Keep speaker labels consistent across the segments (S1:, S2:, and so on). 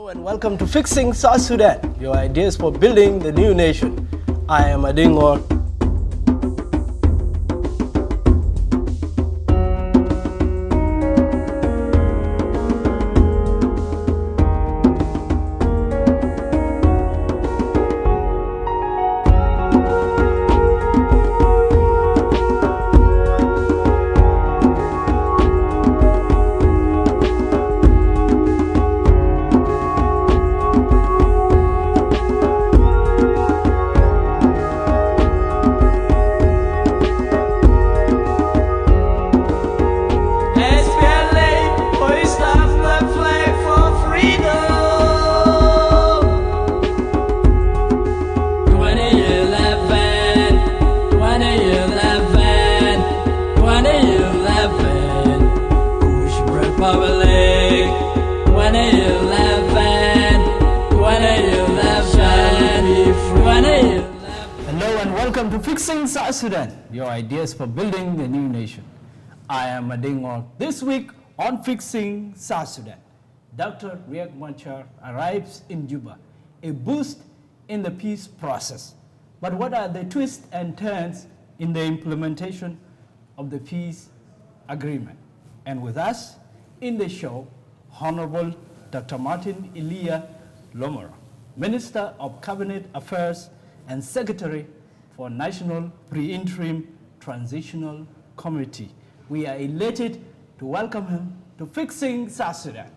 S1: And welcome to Fixing South Sudan, your ideas for building the new nation. I am Adingor. Hello and welcome to Fixing South Sudan, your ideas for building the new nation. I am Adingor. This week on Fixing South Sudan, Dr. Riek Machar arrives in Juba, a boost in the peace process. But what are the twists and turns in the implementation of the peace agreement? And with us in the show, Honorable Dr. Martin Elia Lomoro, Minister of Cabinet Affairs and Secretary for National Pre-Interim Transitional Committee. We are elated to welcome him to Fixing South Sudan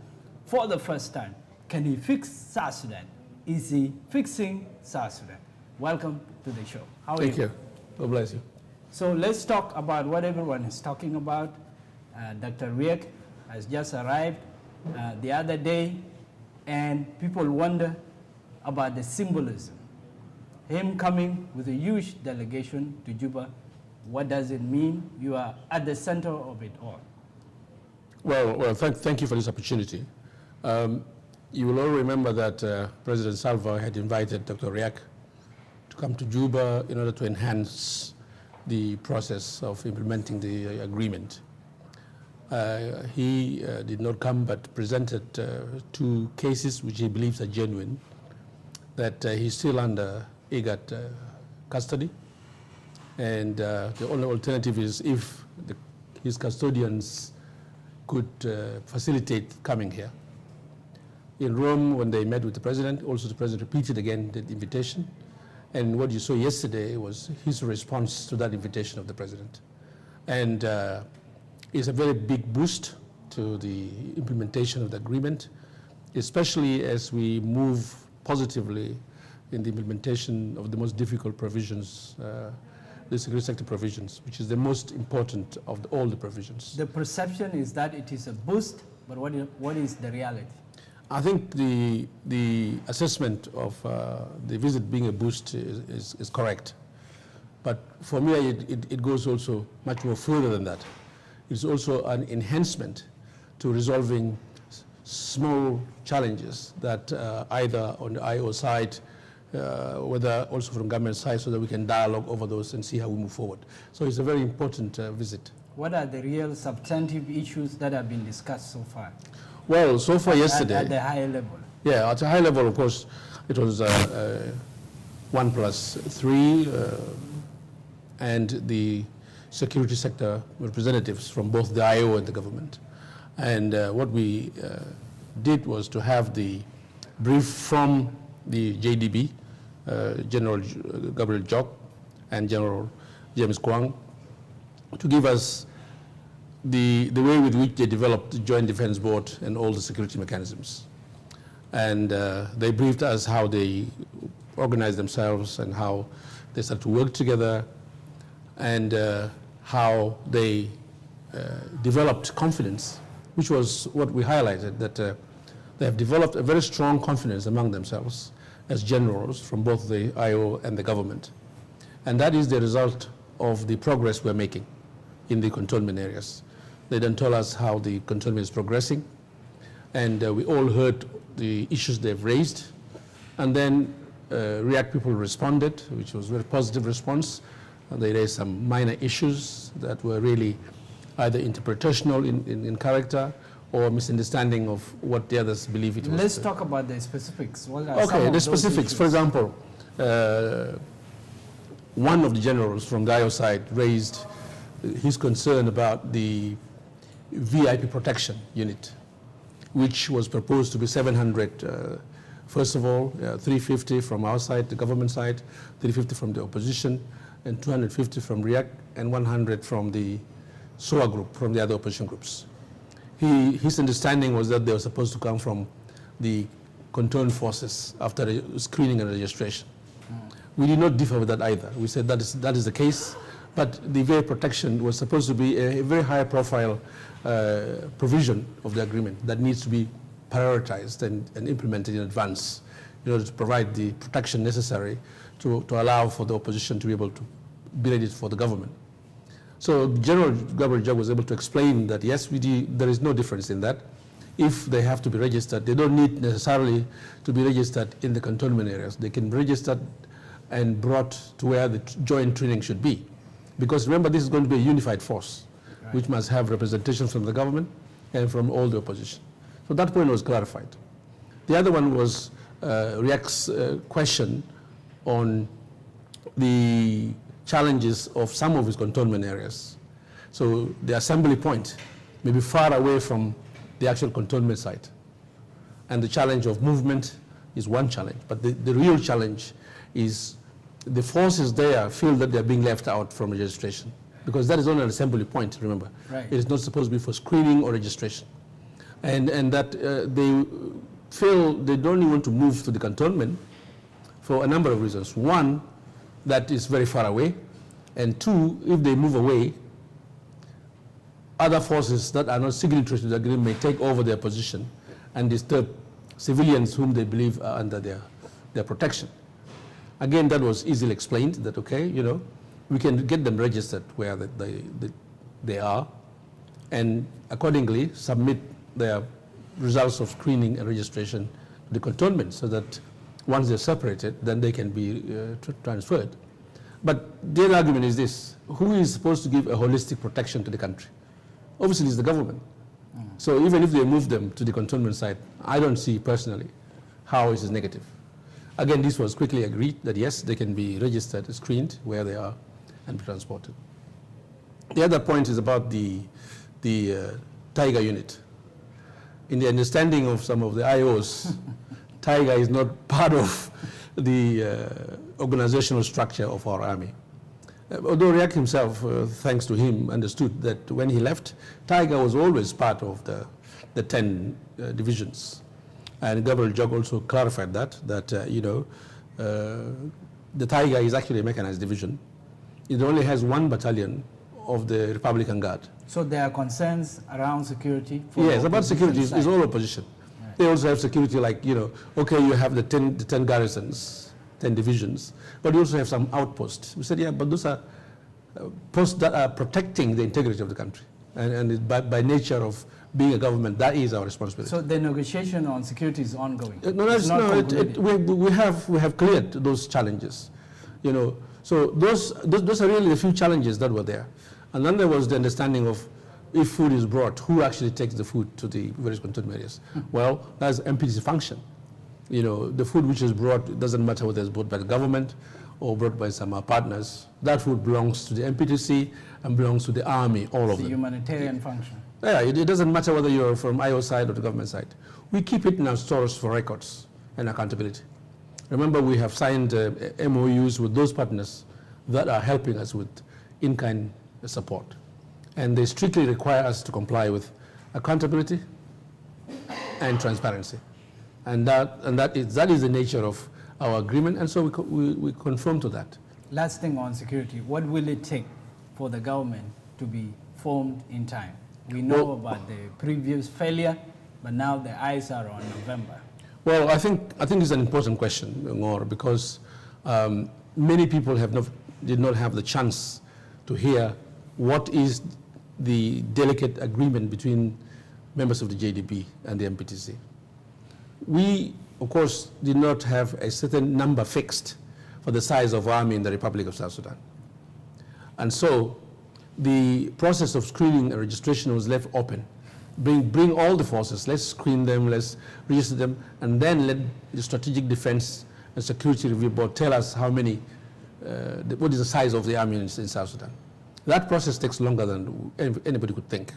S1: for the first time. Can he fix South Sudan? Is he fixing South Sudan? Welcome to the show. How are you?
S2: Thank you. God bless you.
S1: So let's talk about what everyone is talking about. Dr. Riek has just arrived the other day, and people wonder about the symbolism. Him coming with a huge delegation to Juba, what does it mean? You are at the center of it all.
S2: Well, thank you for this opportunity. You will all remember that President Salva had invited Dr. Riek to come to Juba in order to enhance the process of implementing the agreement. He did not come, but presented two cases which he believes are genuine, that he's still under IGAD custody, and the only alternative is if his custodians could facilitate coming here. In Rome, when they met with the president, also the president repeated again the invitation, and what you saw yesterday was his response to that invitation of the president. And it's a very big boost to the implementation of the agreement, especially as we move positively in the implementation of the most difficult provisions, the security sector provisions, which is the most important of all the provisions.
S1: The perception is that it is a boost, but what is the reality?
S2: I think the assessment of the visit being a boost is correct. But for me, it goes also much more further than that. It's also an enhancement to resolving small challenges that either on the IO side, whether also from government side, so that we can dialogue over those and see how we move forward. So it's a very important visit.
S1: What are the real substantive issues that have been discussed so far?
S2: Well, so far yesterday.
S1: At the higher level.
S2: Yeah, at a high level, of course, it was 1+3 and the security sector representatives from both the IO and the government. And what we did was to have the brief from the JDB, General Gabriel Jock and General James Kwang, to give us the way with which they developed the Joint Defense Board and all the security mechanisms. And they briefed us how they organized themselves and how they started to work together, and how they developed confidence, which was what we highlighted, that they have developed a very strong confidence among themselves as generals from both the IO and the government. And that is the result of the progress we're making in the cantonment areas. They then told us how the cantonment is progressing, and we all heard the issues they've raised, and then REACT people responded, which was a very positive response. They raised some minor issues that were really either interpretational in character or misunderstanding of what the others believe it was.
S1: Let's talk about the specifics. What are some
S2: Okay,
S1: of
S2: the
S1: those
S2: specifics.
S1: issues?
S2: For example, one of the generals from the IO side raised his concern about the VIP protection unit, which was proposed to be 700. First of all, 350 from our side, the government side, 350 from the opposition, and 250 from REACT, and 100 from the SOA group, from the other opposition groups. His understanding was that they were supposed to come from the controlled forces after screening and registration. We did not differ with that either. We said that is the case, but the very protection was supposed to be a very high profile provision of the agreement that needs to be prioritized and implemented in advance in order to provide the protection necessary to allow for the opposition to be able to be ready for the government. So General Gabriel Jog was able to explain that yes, there is no difference in that. If they have to be registered, they don't need necessarily to be registered in the cantonment areas. They can be registered and brought to where the joint training should be. Because remember, this is going to be a unified force, right, which must have representation from the government and from all the opposition. So that point was clarified. The other one was REACT's question on the challenges of some of his cantonment areas. So the assembly point may be far away from the actual cantonment site. And the challenge of movement is one challenge, but the real challenge is the forces there feel that they're being left out from registration, because that is only an assembly point, remember.
S1: Right.
S2: It is not supposed to be for screening or registration. And that they feel they don't even want to move to the cantonment for a number of reasons. One, that is very far away, and two, if they move away, other forces that are not signatories to the agreement may take over their position and disturb civilians whom they believe are under their protection. Again, that was easily explained, that okay, we can get them registered where they are, and accordingly submit their results of screening and registration to the cantonment, so that once they're separated, then they can be transferred. But their argument is this: who is supposed to give a holistic protection to the country? Obviously, it's the government. So even if they move them to the cantonment site, I don't see personally how it is negative. Again, this was quickly agreed that yes, they can be registered, screened where they are, and be transported. The other point is about the Tiger unit. In the understanding of some of the IOs, Tiger is not part of the organizational structure of our army. Although REACT himself, thanks to him, understood that when he left, Tiger was always part of the 10 divisions. And Gabriel Jog also clarified that the Tiger is actually a mechanized division. It only has one battalion of the Republican Guard.
S1: So there are concerns around security? For
S2: yes, about security is all opposition. Right. They also have security like, okay, you have the 10 garrisons, 10 divisions, but you also have some outposts. We said, yeah, but those are posts that are protecting the integrity of the country. And by nature of being a government, that is our responsibility.
S1: So the negotiation on security is ongoing?
S2: We have cleared those challenges. So those are really the few challenges that were there. And then there was the understanding of if food is brought, who actually takes the food to the various cantonment areas? Well, that's MPT's function. The food which is brought, it doesn't matter whether it's brought by the government or brought by some partners. That food belongs to the MPTC and belongs to the army, all of them.
S1: It's a humanitarian function.
S2: Yeah, it doesn't matter whether you're from IO side or the government side. We keep it in our stores for records and accountability. Remember, we have signed MOUs with those partners that are helping us with in-kind support. And they strictly require us to comply with accountability and transparency. And that is the nature of our agreement, and so we conform to that.
S1: Last thing on security, what will it take for the government to be formed in time? We know about the previous failure, but now the eyes are on November.
S2: Well, I think it's an important question, Ngor, because many people did not have the chance to hear what is the delicate agreement between members of the JDP and the MPTC. We, of course, did not have a certain number fixed for the size of army in the Republic of South Sudan. And so the process of screening and registration was left open bring all the forces, let's screen them, let's register them, and then let the Strategic Defense and Security Review Board tell us how many, what is the size of the army in South Sudan. That process takes longer than anybody could think.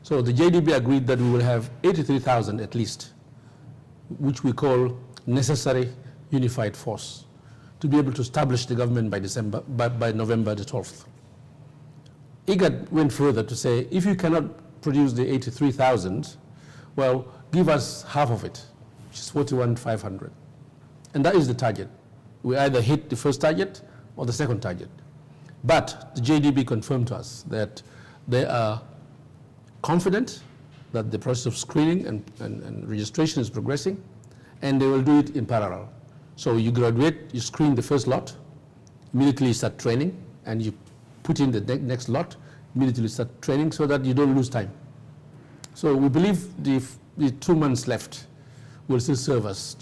S2: So the JDB agreed that we will have 83,000 at least, which we call necessary unified force, to be able to establish the government by November the 12th. IGAD went further to say, if you cannot produce the 83,000, well, give us half of it, which is 41,500. And that is the target. We either hit the first target or the second target. But the JDB confirmed to us that they are confident that the process of screening and registration is progressing, and they will do it in parallel. So you graduate, you screen the first lot, immediately you start training, and you put in the next lot, immediately start training so that you don't lose time. So we believe the 2 months left will still serve us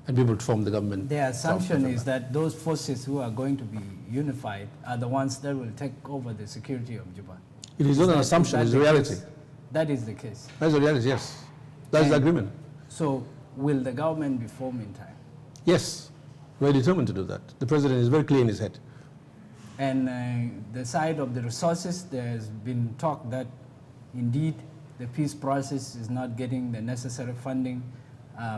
S2: and be able to form the government.
S1: The assumption is that those forces who are going to be unified are the ones that will take over the security of Juba.
S2: It is not an assumption, it's a reality.
S1: That is the case.
S2: That's the reality, yes. That's the agreement.
S1: So will the government be formed in time?
S2: Yes, we're determined to do that. The president is very clear in his head.
S1: And the side of the resources, there's been talk that indeed the peace process is not getting the necessary funding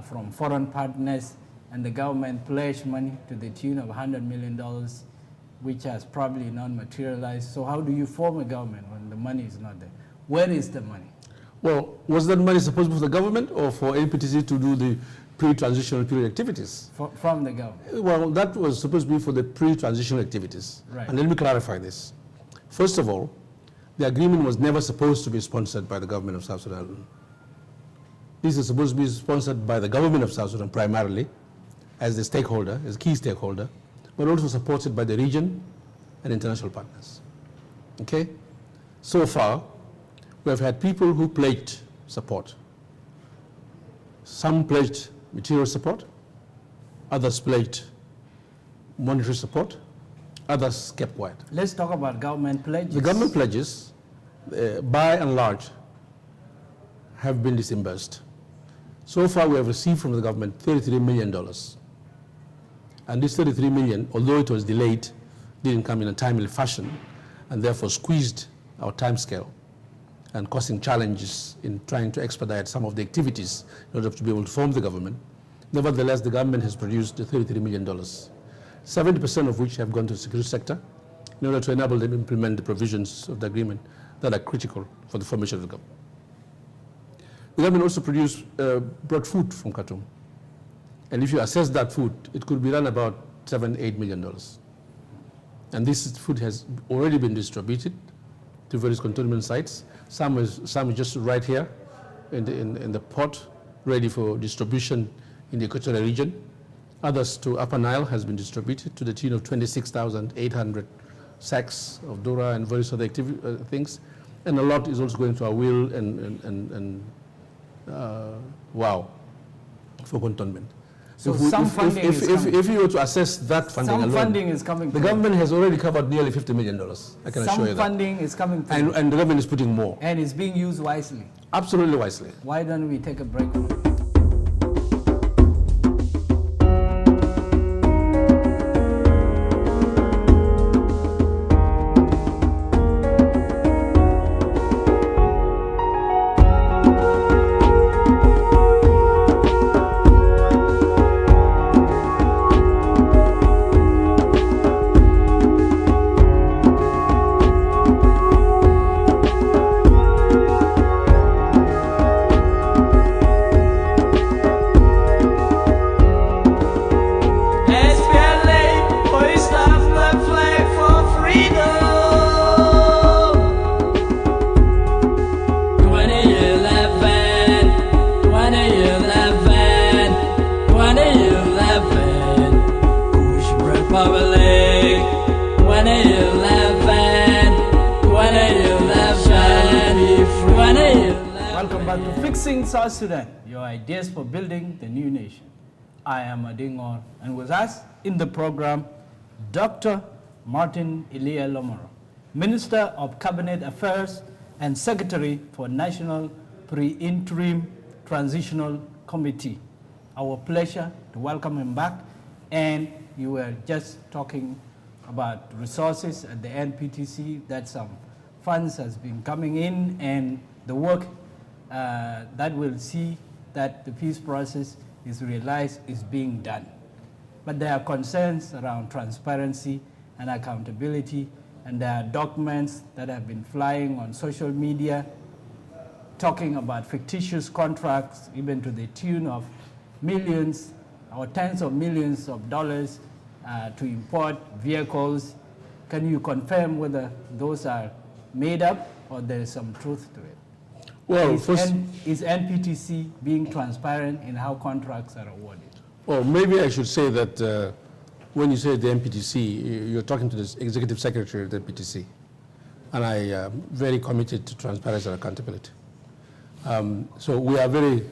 S1: from foreign partners, and the government pledged money to the tune of $100 million, which has probably not materialized. So how do you form a government when the money is not there? Where is the money?
S2: Well, was that money supposed to be for the government or for NPTC to do the pre-transitional period activities?
S1: From the government.
S2: Well, that was supposed to be for the pre-transitional activities.
S1: Right.
S2: And let me clarify this. First of all, the agreement was never supposed to be sponsored by the government of South Sudan. This is supposed to be sponsored by the government of South Sudan primarily, as the stakeholder, as a key stakeholder, but also supported by the region and international partners. Okay? So far, we have had people who pledged support. Some pledged material support, others pledged monetary support, others kept quiet.
S1: Let's talk about government pledges.
S2: The government pledges, by and large, have been disbursed. So far, we have received from the government $33 million. And this $33 million, although it was delayed, didn't come in a timely fashion, and therefore squeezed our time scale and causing challenges in trying to expedite some of the activities in order to be able to form the government. Nevertheless, the government has produced the $33 million, 70% of which have gone to the security sector in order to enable them to implement the provisions of the agreement that are critical for the formation of the government. The government also brought food from Khartoum. And if you assess that food, it could be around about $7–8 million. And this food has already been distributed to various cantonment sites. Some is just right here in the port, ready for distribution in the Equatorial region. Others to Upper Nile has been distributed to the tune of 26,800 sacks of Dura and various other things. And a lot is also going to Awil and Wow for cantonment.
S1: So if
S2: you were to assess that funding alone,
S1: funding is coming.
S2: The government has already covered nearly $50 million. I can assure you that.
S1: Some funding is coming through.
S2: And the government is putting more.
S1: And it's being used wisely.
S2: Absolutely wisely.
S1: Why don't we take a break from it? Welcome back to Fixing South Sudan, your ideas for building the new nation. I am Adingor, and with us in the program, Dr. Martin Elia Lomoro, Minister of Cabinet Affairs and Secretary for National Pre-Interim Transitional Committee. Our pleasure to welcome him back. And you were just talking about resources at the NPTC, that some funds has been coming in, and the work that will see that the peace process is realized is being done. But there are concerns around transparency and accountability, and there are documents that have been flying on social media talking about fictitious contracts, even to the tune of millions or tens of millions of dollars to import vehicles. Can you confirm whether those are made up or there is some truth to it?
S2: Well,
S1: is NPTC being transparent in how contracts are awarded?
S2: Well, maybe I should say that when you say the NPTC, you're talking to the Executive Secretary of the NPTC. And I am very committed to transparency and accountability. So we are very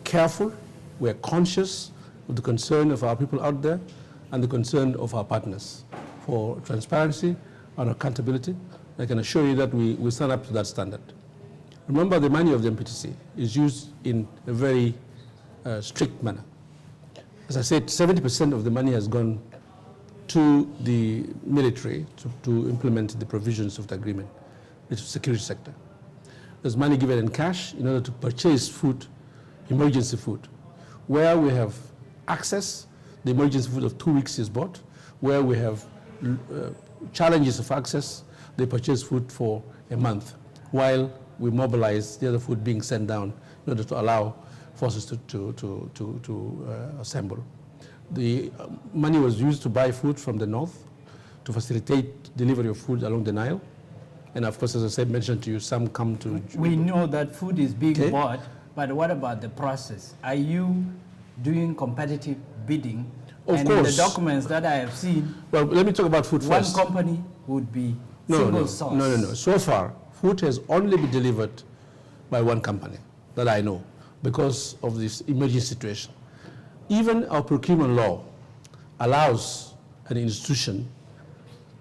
S2: careful, we are conscious of the concern of our people out there and the concern of our partners for transparency and accountability. I can assure you that we stand up to that standard. Remember, the money of the NPTC is used in a very strict manner. As I said, 70% of the money has gone to the military to implement the provisions of the agreement, the security sector. There's money given in cash in order to purchase food, emergency food. Where we have access, the emergency food of 2 weeks is bought. Where we have challenges of access, they purchase food for a month, while we mobilize the other food being sent down in order to allow forces to assemble. The money was used to buy food from the north, to facilitate delivery of food along the Nile. And of course, as I said, mentioned to you, some come to...
S1: We know that food is being bought, but what about the process? Are you doing competitive bidding?
S2: Of course.
S1: In the documents that I have seen,
S2: well, let me talk about food first.
S1: One company would be single source.
S2: No. So far, food has only been delivered by one company that I know because of this emergency situation. Even our procurement law allows an institution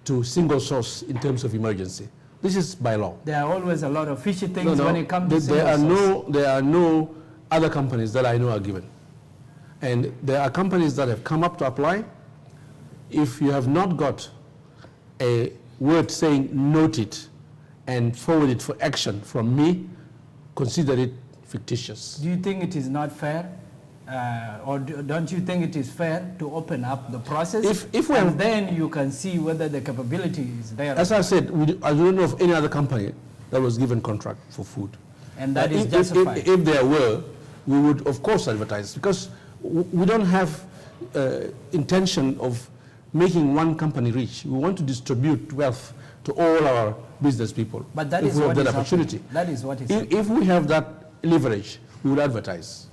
S2: to single source in terms of emergency. This is by law.
S1: There are always a lot of fishy things when it comes to single source.
S2: There are no other companies that I know are given. And there are companies that have come up to apply. If you have not got a word saying note it and forward it for action from me, consider it fictitious.
S1: Do you think it is not fair? Or don't you think it is fair to open up the process? Then you can see whether the capability is there.
S2: As I said, I don't know of any other company that was given contract for food.
S1: And that is justified.
S2: If there were, we would of course advertise, because we don't have intention of making one company rich. We want to distribute wealth to all our business people.
S1: But that is what is opportunity. That is what is
S2: if we have that leverage, we would advertise.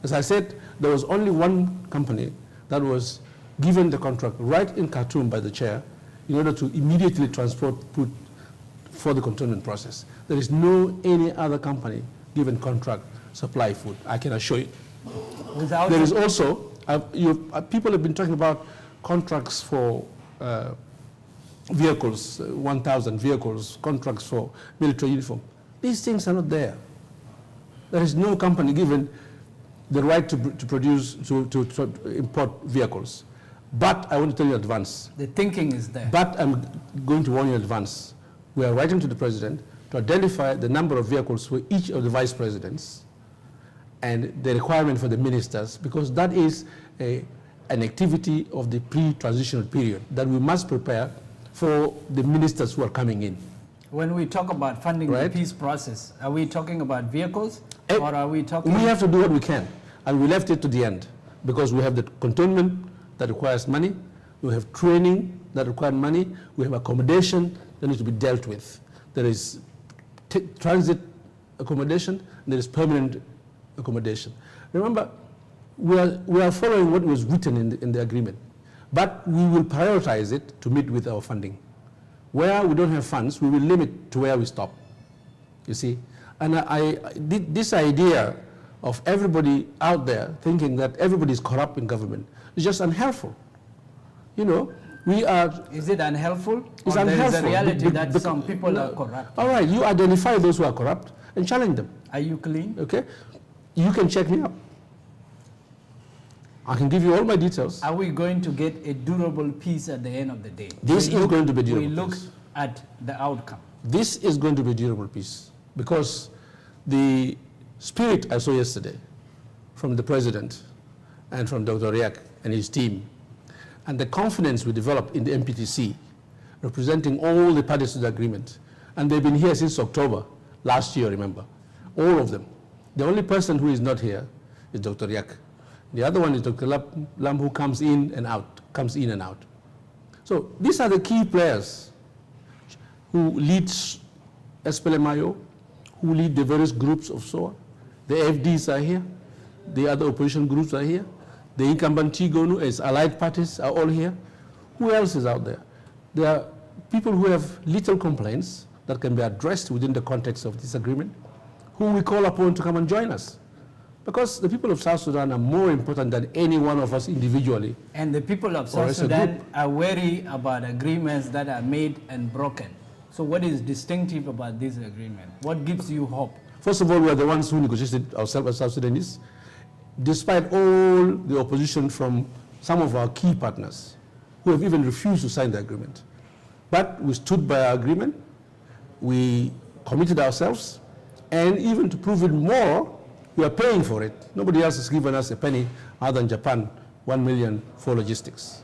S2: As I said, there was only one company that was given the contract right in Khartoum by the chair in order to immediately transport food for the containment process. There is no any other company given contract supply food, I can assure you. There is also, people have been talking about contracts for vehicles, 1,000 vehicles, contracts for military uniform. These things are not there. There is no company given the right to produce, to import vehicles. But I want to tell you in advance.
S1: The thinking is there.
S2: But I'm going to warn you in advance. We are writing to the president to identify the number of vehicles for each of the vice presidents and the requirement for the ministers, because that is an activity of the pre-transitional period that we must prepare for the ministers who are coming in.
S1: When we talk about funding the peace process, are we talking about vehicles or are we talking...
S2: We have to do what we can, and we left it to the end because we have the cantonment that requires money, we have training that requires money, we have accommodation that needs to be dealt with. There is transit accommodation, and there is permanent accommodation. Remember, we are following what was written in the agreement, but we will prioritize it to meet with our funding. Where we don't have funds, we will limit to where we stop, you see. And this idea of everybody out there thinking that everybody is corrupt in government is just unhelpful. You know, we are...
S1: Is it unhelpful?
S2: It's
S1: or
S2: unhelpful.
S1: There is a reality that some people are corrupt?
S2: All right, you identify those who are corrupt and challenge them.
S1: Are you clean?
S2: Okay? You can check me up. I can give you all my details.
S1: Are we going to get a durable peace at the end of the day?
S2: This is going to be durable
S1: We look
S2: peace.
S1: at the outcome.
S2: This is going to be durable peace because the spirit I saw yesterday from the president and from Dr. Riak and his team, and the confidence we developed in the MPTC, representing all the parties to the agreement, and they've been here since October last year, remember, all of them. The only person who is not here is Dr. Riak. The other one is Dr. Lam, who comes in and out. So these are the key players who lead SPLMIO, who lead the various groups of SOA. The FDs are here. The other opposition groups are here. The incumbent Tigonu as allied parties are all here. Who else is out there? There are people who have little complaints that can be addressed within the context of this agreement, who we call upon to come and join us. Because the people of South Sudan are more important than any one of us individually.
S1: And the people of
S2: Or
S1: South
S2: as a
S1: Sudan
S2: group.
S1: are wary about agreements that are made and broken. So what is distinctive about this agreement? What gives you hope?
S2: First of all, we are the ones who negotiated ourselves as South Sudanese, despite all the opposition from some of our key partners who have even refused to sign the agreement. But we stood by our agreement, we committed ourselves, and even to prove it more, we are paying for it. Nobody else has given us a penny other than Japan, 1 million for logistics.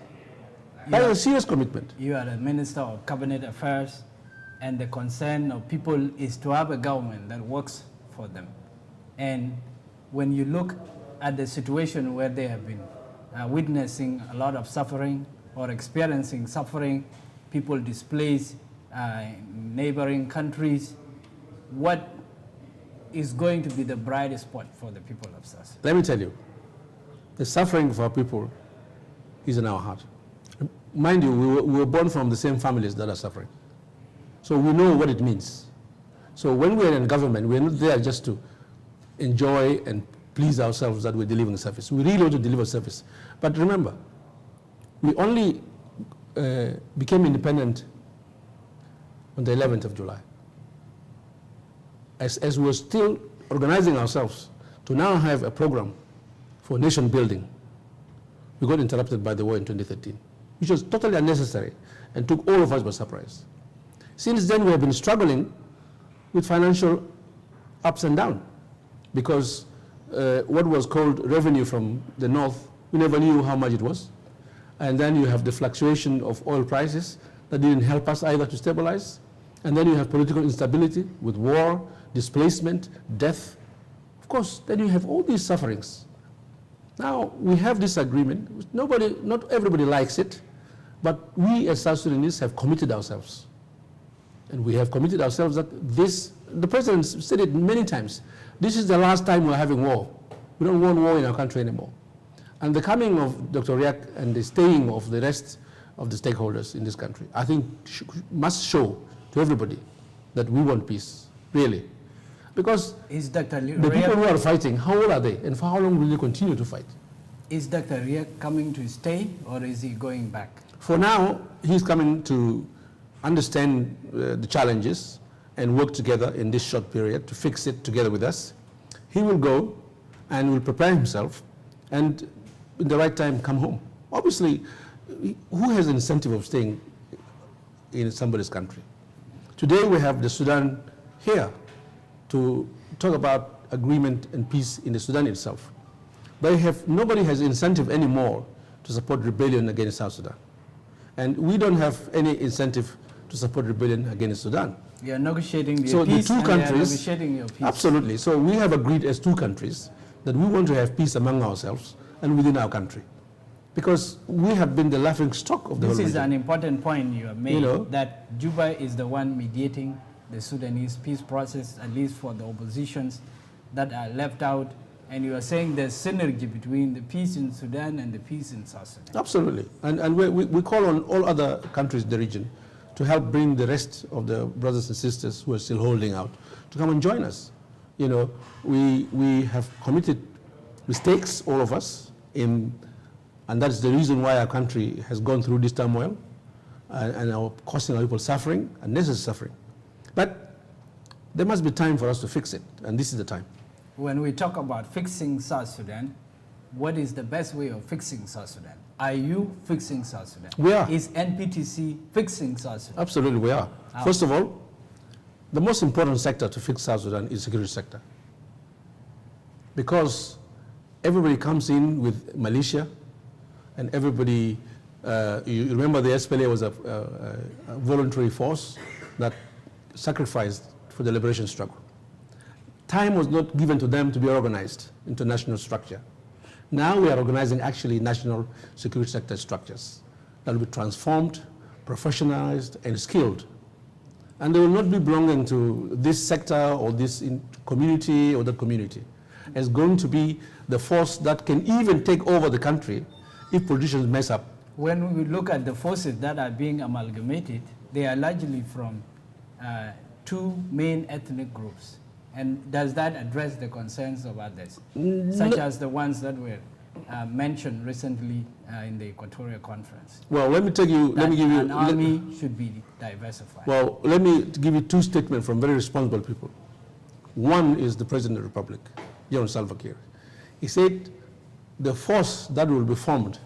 S2: That is a serious commitment.
S1: You are the Minister of Cabinet Affairs, and the concern of people is to have a government that works for them. And when you look at the situation where they have been witnessing a lot of suffering or experiencing suffering, people displaced in neighboring countries, what is going to be the brightest spot for the people of South Sudan?
S2: Let me tell you, the suffering of our people is in our heart. Mind you, we were born from the same families that are suffering. So we know what it means. So when we're in government, we're not there just to enjoy and please ourselves that we're delivering service. We really want to deliver service. But remember, we only became independent on the 11th of July. As we were still organizing ourselves to now have a program for nation building, we got interrupted by the war in 2013, which was totally unnecessary and took all of us by surprise. Since then, we have been struggling with financial ups and downs because what was called revenue from the north, we never knew how much it was. And then you have the fluctuation of oil prices that didn't help us either to stabilize. And then you have political instability with war, displacement, death. Of course, then you have all these sufferings. Now, we have this agreement. Not everybody likes it, but we as South Sudanese have committed ourselves. And we have committed ourselves that this, the president said it many times, this is the last time we're having war. We don't want war in our country anymore. And the coming of Dr. Riak and the staying of the rest of the stakeholders in this country, I think must show to everybody that we want peace, really. Because
S1: Is Dr.
S2: the people
S1: Riak,
S2: who are fighting, how old are they? And for how long will they continue to fight?
S1: is Dr. Riak coming to stay, or is he going back?
S2: For now, he's coming to understand the challenges and work together in this short period to fix it together with us. He will go and will prepare himself and in the right time come home. Obviously, who has an incentive of staying in somebody's country? Today we have the Sudan here to talk about agreement and peace in the Sudan itself. But nobody has incentive anymore to support rebellion against South Sudan. And we don't have any incentive to support rebellion against Sudan.
S1: You are negotiating the
S2: So
S1: peace,
S2: the two
S1: and they are
S2: countries,
S1: negotiating your peace.
S2: absolutely. So we have agreed as two countries that we want to have peace among ourselves and within our country. Because we have been the laughing stock of the
S1: This
S2: whole
S1: is
S2: region.
S1: an important point you have made,
S2: You know,
S1: that Juba is the one mediating the Sudanese peace process, at least for the oppositions that are left out. And you are saying there's synergy between the peace in Sudan and the peace in South Sudan.
S2: Absolutely. And we call on all other countries in the region to help bring the rest of the brothers and sisters who are still holding out to come and join us. You know, we have committed mistakes, all of us, and that's the reason why our country has gone through this turmoil and are causing our people suffering, unnecessary suffering. But there must be time for us to fix it, and this is the time.
S1: When we talk about fixing South Sudan, what is the best way of fixing South Sudan? Are you fixing South Sudan?
S2: We are.
S1: Is NPTC fixing South Sudan?
S2: Absolutely, we are.
S1: How?
S2: First of all, the most important sector to fix South Sudan is the security sector. Because everybody comes in with militia, and everybody, you remember the SPLA was a voluntary force that sacrificed for the liberation struggle. Time was not given to them to be organized into national structure. Now we are organizing actually national security sector structures that will be transformed, professionalized, and skilled. And they will not be belonging to this sector or this community or that community. It's going to be the force that can even take over the country if politicians mess up.
S1: When we look at the forces that are being amalgamated, they are largely from two main ethnic groups. And does that address the concerns of others, such as the ones that were mentioned recently in the Equatorial Conference?
S2: Well, let me give you.
S1: An army should be diversified.
S2: Well, let me give you two statements from very responsible people. One is the President of the Republic, General Salva Kiir. He said the force that will be formed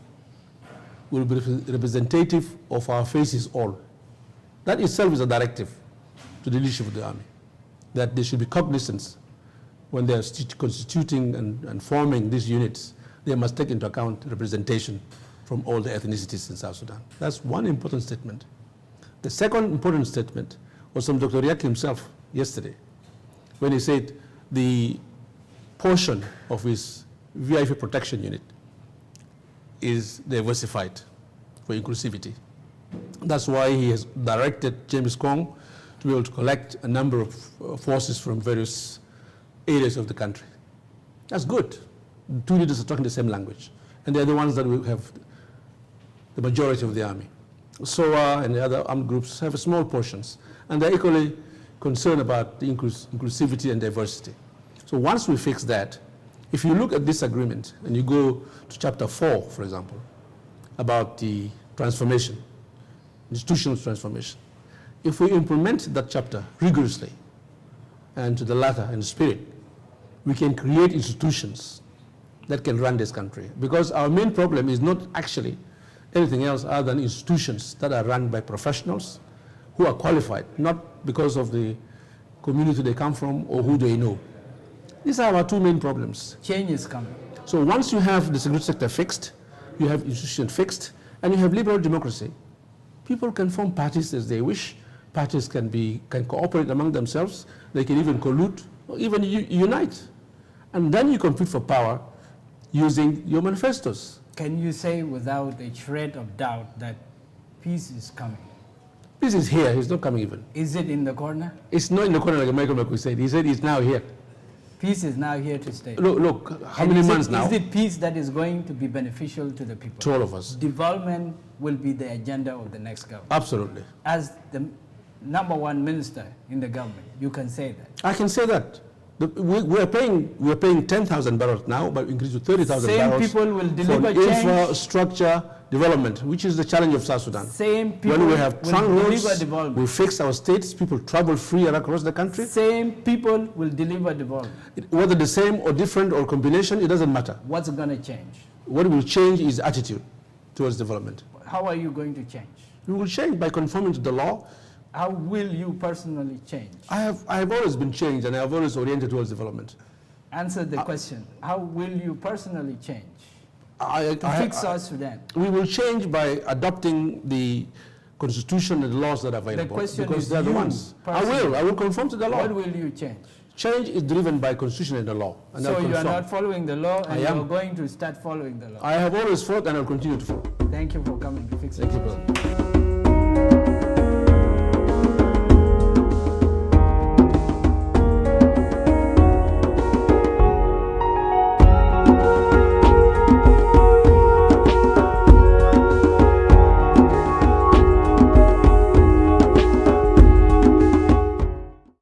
S2: will be representative of our faces all. That itself is a directive to the leadership of the army, that they should be cognizant when they are constituting and forming these units. They must take into account representation from all the ethnicities in South Sudan. That's one important statement. The second important statement was from Dr. Riek himself yesterday, when he said the portion of his VIP protection unit is diversified for inclusivity. That's why he has directed James Kong to be able to collect a number of forces from various areas of the country. That's good. The two leaders are talking the same language, and they're the ones that will have the majority of the army. SOA and the other armed groups have small portions, and they're equally concerned about the inclusivity and diversity. So once we fix that, if you look at this agreement and you go to chapter 4, for example, about the transformation, institutional transformation, if we implement that chapter rigorously and to the letter and spirit, we can create institutions that can run this country. Because our main problem is not actually anything else other than institutions that are run by professionals who are qualified, not because of the community they come from or who they know. These are our two main problems.
S1: Change is coming.
S2: So once you have the security sector fixed, you have institutions fixed, and you have liberal democracy, people can form parties as they wish. Parties can cooperate among themselves. They can even collude, or even unite. And then you compete for power using your manifestos.
S1: Can you say without a shred of doubt that peace is coming?
S2: Peace is here. It's not coming even.
S1: Is it in the corner?
S2: It's not in the corner like Michael McCoy said. He said it's now here.
S1: Peace is now here to stay.
S2: Look, how many months now?
S1: Is it peace that is going to be beneficial to the people?
S2: To all of us.
S1: Development will be the agenda of the next government.
S2: Absolutely.
S1: As the #1 minister in the government, you can say that.
S2: I can say that. We are paying 10,000 barrels now, but increase to 30,000 barrels.
S1: Same people will deliver
S2: for
S1: change.
S2: Infrastructure development, which is the challenge of South Sudan.
S1: Same people
S2: when we have
S1: will
S2: trunk
S1: deliver
S2: roads,
S1: development.
S2: we fix our states, people travel free across the country.
S1: Same people will deliver development.
S2: Whether the same or different or combination, it doesn't matter.
S1: What's going to change?
S2: What will change is attitude towards development.
S1: How are you going to change?
S2: We will change by conforming to the law.
S1: How will you personally change?
S2: I have always been changed, and I have always oriented towards development.
S1: Answer the question. How will you personally change to fix South Sudan?
S2: We will change by adopting the constitution and the laws that are available.
S1: The question
S2: because
S1: is
S2: they're the
S1: you
S2: ones.
S1: personally.
S2: I will conform to the law.
S1: What will you change?
S2: Change is driven by constitution and the law. And
S1: So
S2: I'll
S1: you are
S2: conform.
S1: not following the law, and
S2: I
S1: you
S2: am.
S1: are going to start following the law.
S2: I have always fought and I'll continue to fight.
S1: Thank you for coming to Fix
S2: Thank you,
S1: It.
S2: brother.